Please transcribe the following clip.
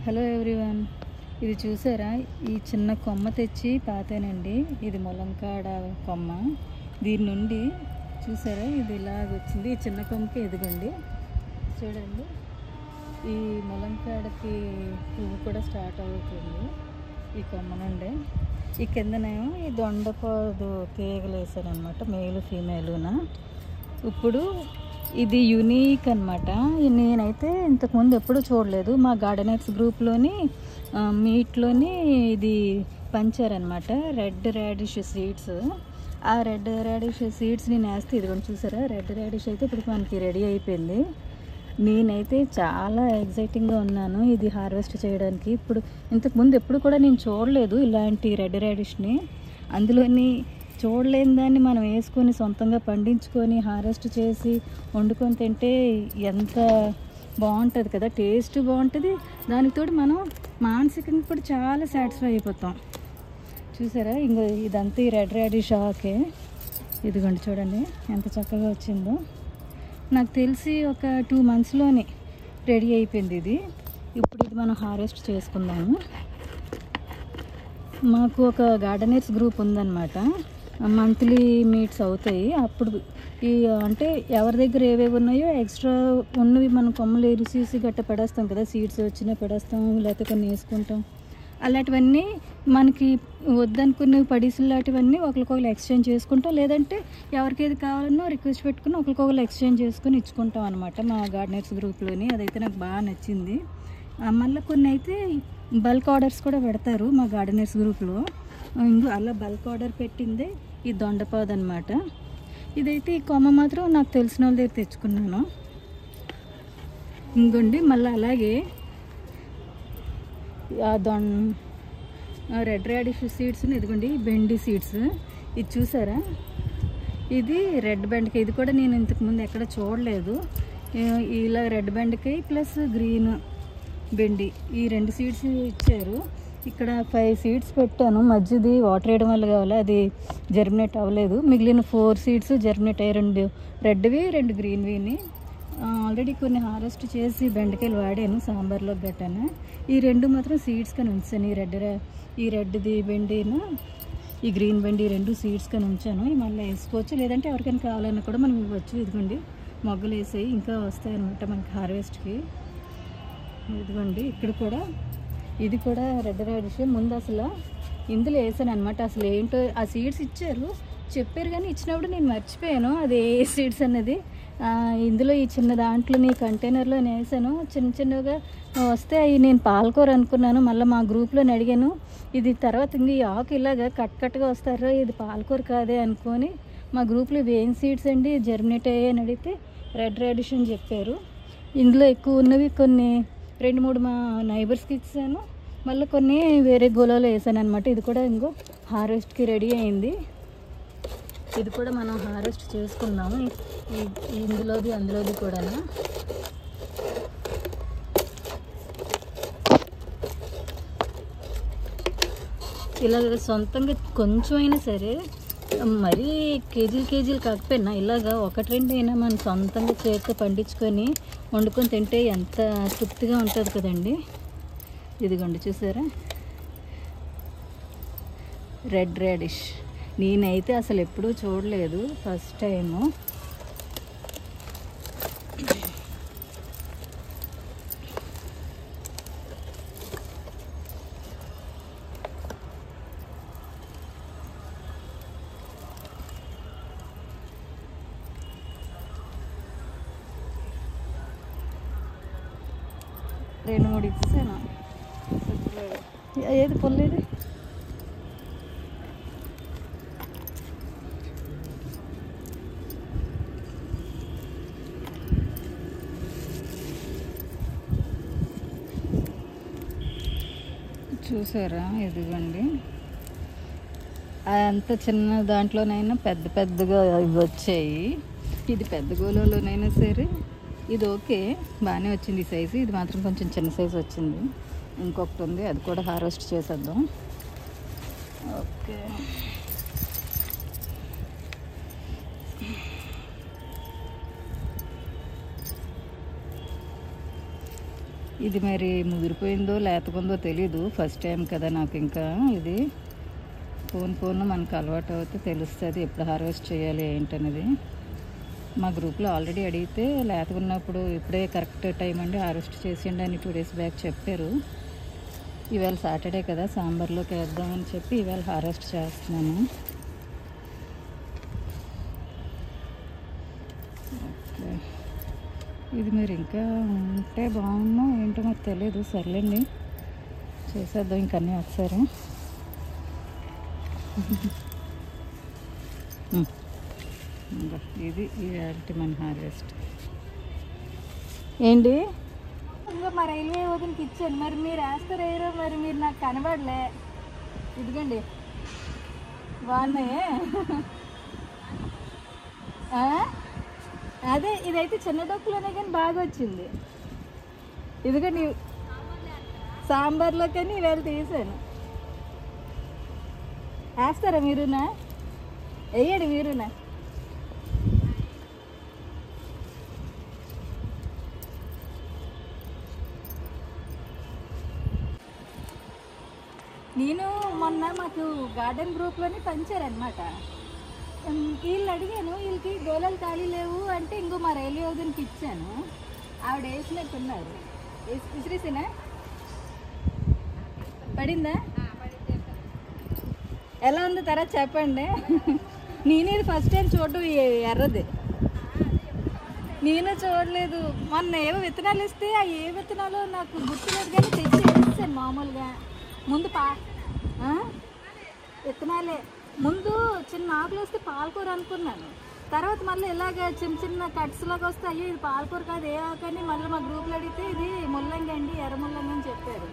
Hello everyone, ఇది చూసారా? ఈ చిన్న కొమ్మ తెచ్చి పాతేనండి. ఇది ములంకాడ కొమ్మ. దీని నుండి చూసారా ఇది ఇలాగ వచ్చింది. ఈ చిన్న కొమ్మకి ఎదుగండి, చూడండి. ఈ ములంకాడకి పువ్వు కూడా స్టార్ట్ అవుతుంది ఈ కొమ్మ నుండి. ఈ కిందనేమో ఈ దొండపోదు తీగలు వేసాను అనమాట, మేలు ఫీమేలున. ఇప్పుడు ఇది యూనిక్ అనమాట. నేనైతే ఇంతకుముందు ఎప్పుడూ చూడలేదు. మా గార్డెనర్స్ గ్రూప్లోని మీట్లోని ఇది పంచారనమాట, రెడ్ రాడిష్ సీడ్స్. ఆ రెడ్ రాడిష్ సీడ్స్ నేను వేస్తే ఇదిగోండి చూసారా, రెడ్ రాడిష్ అయితే ఇప్పుడు మనకి రెడీ అయిపోయింది. నేనైతే చాలా ఎగ్జైటింగ్గా ఉన్నాను ఇది హార్వెస్ట్ చేయడానికి. ఇప్పుడు ఇంతకుముందు ఎప్పుడు కూడా నేను చూడలేదు ఇలాంటి రెడ్ రాడిష్ని. అందులోని చూడలేని దాన్ని మనం వేసుకొని సొంతంగా పండించుకొని హార్వెస్ట్ చేసి వండుకొని తింటే ఎంత బాగుంటుంది కదా, టేస్ట్ బాగుంటుంది. దానితో మనం మానసికంగా కూడా చాలా సాటిస్ఫై అయిపోతాం. చూసారా, ఇంకో ఇదంతా ఈ రెడ్ రాడిష్ ఆకే. ఇదిగోండి చూడండి ఎంత చక్కగా వచ్చిందో. నాకు తెలిసి ఒక 2 monthsలోనే రెడీ అయిపోయింది ఇది. ఇప్పుడు ఇది మనం హార్వెస్ట్ చేసుకుందాము. మాకు ఒక గార్డెనర్స్ గ్రూప్ ఉందన్నమాట, మంత్లీ మీట్స్ అవుతాయి. అప్పుడు ఈ అంటే ఎవరి దగ్గర ఏవేవి ఉన్నాయో ఎక్స్ట్రా ఉన్నవి మనం కొమ్మలు ఎరిసేసి గట్ట పెడేస్తాం కదా, సీడ్స్ వచ్చినా పెడేస్తాం, లేకపోతే కొన్ని వేసుకుంటాం. అలాంటివన్నీ మనకి వద్దనుకునే పడీసులు లాంటివన్నీ ఒకరికొకరు ఎక్స్చేంజ్ చేసుకుంటాం. లేదంటే ఎవరికి ఏది కావాలన్నా రిక్వెస్ట్ పెట్టుకుని ఒకరికొకరు ఎక్స్చేంజ్ చేసుకుని ఇచ్చుకుంటాం అనమాట మా గార్డెనర్స్ గ్రూప్లోని. అదైతే నాకు బాగా నచ్చింది. మళ్ళీ కొన్ని అయితే బల్క్ ఆర్డర్స్ కూడా పెడతారు మా గార్డెనర్స్ గ్రూప్లో. అలా బల్క్ ఆర్డర్ పెట్టిందే ఈ దొండపాదు అనమాట. ఇదైతే ఈ కొమ్మ మాత్రం నాకు తెలిసిన వాళ్ళ దగ్గర తెచ్చుకున్నాను. ఇంకోండి మళ్ళీ అలాగే రెడ్ రాడిష్ సీడ్స్ని ఇదిగోండి బెండి సీడ్స్. ఇది చూసారా, ఇది రెడ్ బెండకాయ. ఇది కూడా నేను ఇంతకుముందు ఎక్కడ చూడలేదు. ఇలా రెడ్ బెండకాయ ప్లస్ గ్రీన్ బెండి, ఈ 2 సీడ్స్ ఇచ్చారు. ఇక్కడ 5 సీడ్స్ పెట్టాను. మధ్యది వాటర్ వేయడం వల్ల కావాలి, అది జర్మినేట్ అవ్వలేదు. మిగిలిన 4 సీడ్స్ జర్మినేట్ అయ్యాయి, 2 రెడ్వి 2 గ్రీన్విని. ఆల్రెడీ కొన్ని హార్వెస్ట్ చేసి బెండకాయలు వాడాను సాంబార్లో గట్టాను. ఈ 2 మాత్రం సీడ్స్ కానీ ఉంచాను. ఈ రెడ్ది బెండిను ఈ గ్రీన్ బెండి 2 సీడ్స్ కానీ ఉంచాను. మళ్ళీ వేసుకోవచ్చు, లేదంటే ఎవరికైనా కావాలన్నా కూడా మనం ఇవ్వచ్చు. ఇదిగోండి మొగ్గలు వేసాయి, ఇంకా వస్తాయి అన్నమాట మనకి హార్వెస్ట్కి. ఇదిగోండి ఇక్కడ కూడా ఇది కూడా రెడ్ రాడిష్. ముందు అసలు ఇందులో వేసాను అనమాట. అసలు ఏంటో ఆ సీడ్స్ ఇచ్చారు, చెప్పారు కానీ ఇచ్చినప్పుడు నేను మర్చిపోయాను అది ఏ సీడ్స్ అన్నది. ఇందులో ఈ చిన్న దాంట్లోని కంటైనర్లో వేసాను. చిన్నగా వస్తే అవి నేను పాలకూర అనుకున్నాను. మళ్ళీ మా గ్రూప్లో అడిగాను, ఇది తర్వాత ఇంక ఈ ఆకు ఇలాగా కట్గా వస్తారా, ఇది పాలకూర కాదే అనుకొని మా గ్రూప్లో ఇవి ఏం సీడ్స్ అండి జర్మినేట్ అయ్యాయి అని అడిగితే రెడ్ రాడిష్ అని చెప్పారు. ఇందులో ఎక్కువ ఉన్నవి కొన్ని 2-3 మా నైబర్స్కి ఇచ్చాను. మళ్ళీ కొన్ని వేరే గోళాలో వేసాను అనమాట. ఇది కూడా ఇంకో హార్వెస్ట్కి రెడీ అయింది. ఇది కూడా మనం హార్వెస్ట్ చేసుకుందాము, ఇందులోది అందులోది కూడా. ఇలా సొంతంగా కొంచెం అయినా సరే, మరీ కేజీలు కాకపోయినా ఇలాగా 1-2 అయినా మనం సొంతంగా చేతితో పండించుకొని వండుకొని తింటే ఎంత తృప్తిగా ఉంటుంది కదండి. ఇదిగోండి చూసారా రెడ్ రాడిష్. నేనైతే అసలు ఎప్పుడూ చూడలేదు, ఫస్ట్ టైము. రెండు మూడు ఇచ్చాను. ఏది పొల్లేదు. చూసారా, ఇదిగోండి అంత చిన్న దాంట్లోనైనా పెద్దగా ఇవి వచ్చాయి. ఇది పెద్ద గోళంలోనైనా సరే ఇది ఓకే, బాగానే వచ్చింది సైజు. ఇది మాత్రం కొంచెం చిన్న సైజు వచ్చింది. ఇంకొకటి ఉంది, అది కూడా హార్వెస్ట్ చేసేద్దాం. ఓకే, ఇది మరి ముదిరిపోయిందో లేతకుందో తెలీదు, ఫస్ట్ టైం కదా నాకు. ఇంకా ఇది పోను మనకు అలవాటు అవుతే తెలుస్తుంది ఎప్పుడు హార్వెస్ట్ చేయాలి ఏంటనేది. మా గ్రూప్లో ఆల్రెడీ అడిగితే లేతకున్నప్పుడు ఇప్పుడే కరెక్ట్ టైం అండి హార్వెస్ట్ చేసేయండి అని 2 days బ్యాక్ చెప్పారు. ఇవాళ సాటర్డే కదా, సాంబార్లోకి వేద్దామని చెప్పి ఇవాళ హార్వెస్ట్ చేస్తున్నాను. ఓకే, ఇది మీరు ఇంకా ఉంటే బాగున్నా ఏంటో నాకు తెలియదు. సర్లేండి, చేసేద్దాం ఇంకన్నీ ఒకసారి. ఇది ఇవాళ మన హార్వెస్ట్ ఏంటి. ఇంకా మా రైల్వే ఓపెన్కి ఇచ్చాను, మరి మీరు వేస్తారు వేయరో మరి మీరు నాకు కనబడలే. ఇదిగండి బాగున్నాయే. అదే ఇదైతే చిన్న డొక్కులోనే కానీ బాగా వచ్చింది. ఇదిగండి సాంబార్లో కానీ ఇవాళ తీసాను. వేస్తారా మీరునా? వేయండి మీరునా. నేను మొన్న మాకు గార్డెన్ గ్రూప్లోనే పంచారనమాట. వీళ్ళు అడిగాను, వీళ్ళకి గోళాలు ఖాళీ లేవు అంటే ఇంకో మా రైల్వే వదినకి ఇచ్చాను. ఆవిడ వేసినట్టున్నారు. విసిరేసినా పడిందా? ఎలా ఉందో తర్వాత చెప్పండి. నేను ఇది ఫస్ట్ టైం చూడడం ఎర్రది, నేను చూడలేదు. మొన్న ఏవో విత్తనాలు ఇస్తే ఆ ఏ విత్తనాలు నాకు గుర్తులేదు కానీ తెచ్చి వేసాను మామూలుగా. ముందు విత్తనాలే, ముందు చిన్న ఆకులు వస్తే పాలకూర అనుకున్నాను. తర్వాత మళ్ళీ ఇలాగ చిన్న కట్స్ లాగా వస్తే అయ్యో ఇది పాలకూర కాదు ఏ ఆకు అని మళ్ళీ మా గ్రూప్లో అడిగితే ఇది ముల్లంగి అండి, ఎర్ర ముల్లంగి అని చెప్పారు.